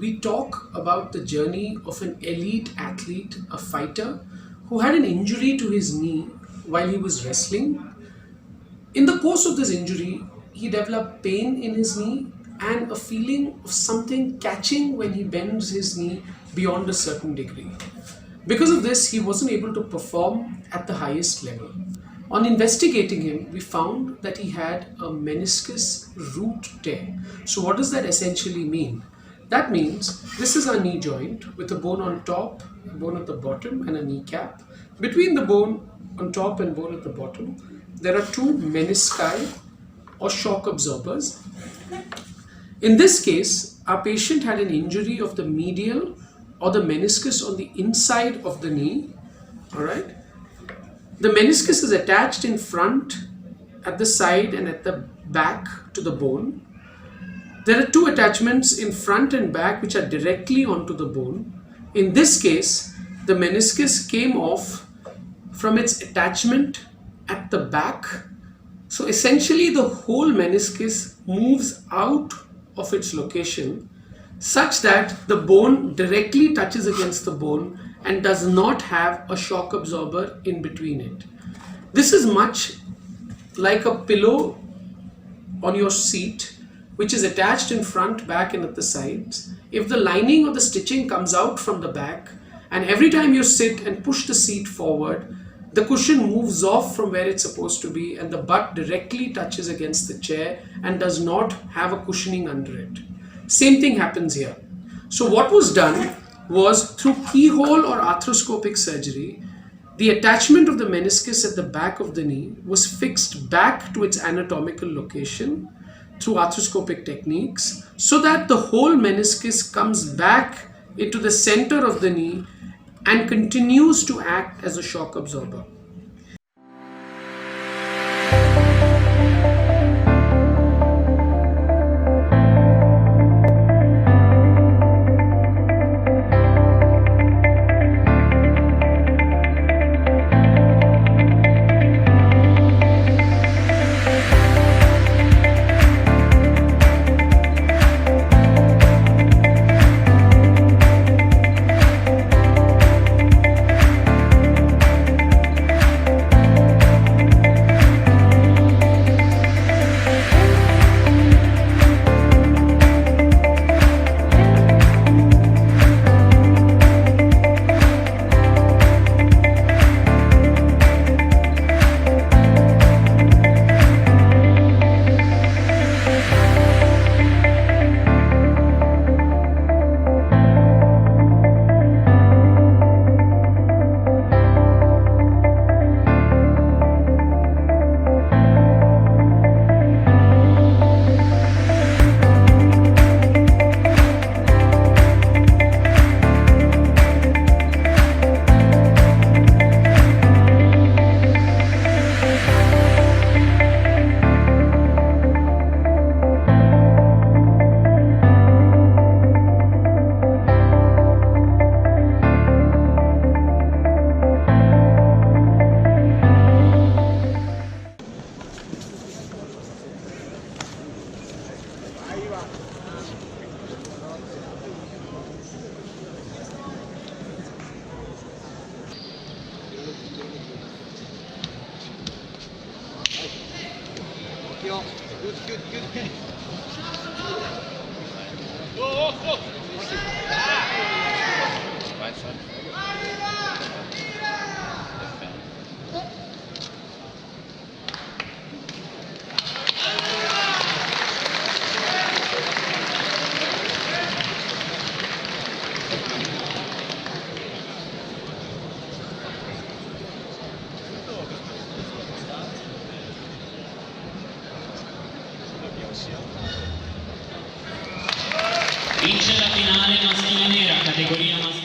we talk about the journey of an elite athlete, a fighter, who had an injury to his knee while he was wrestling. In the course of this injury, he developed pain in his knee and a feeling of something catching when he bends his knee beyond a certain degree. Because of this, he wasn't able to perform at the highest level. On investigating him, we found that he had a meniscus root tear. So, what does that essentially mean? That means this is our knee joint with a bone on top, a bone at the bottom, and a kneecap. Between the bone on top and bone at the bottom, there are two menisci or shock absorbers. In this case, our patient had an injury of the medial or the meniscus on the inside of the knee. All right. The meniscus is attached in front, at the side, and at the back to the bone. There are two attachments in front and back which are directly onto the bone. In this case, the meniscus came off from its attachment at the back. So essentially the whole meniscus moves out of its location such that the bone directly touches against the bone and does not have a shock absorber in between it. This is much like a pillow on your seat, which is attached in front, back, and at the sides. If the lining or the stitching comes out from the back, and every time you sit and push the seat forward, the cushion moves off from where it's supposed to be and the butt directly touches against the chair and does not have a cushioning under it. Same thing happens here. So what was done was, through keyhole or arthroscopic surgery, the attachment of the meniscus at the back of the knee was fixed back to its anatomical location through arthroscopic techniques so that the whole meniscus comes back into the center of the knee and continues to act as a shock absorber. Good. Go. Right side. Vince la finale maschile nera, categoria maschile.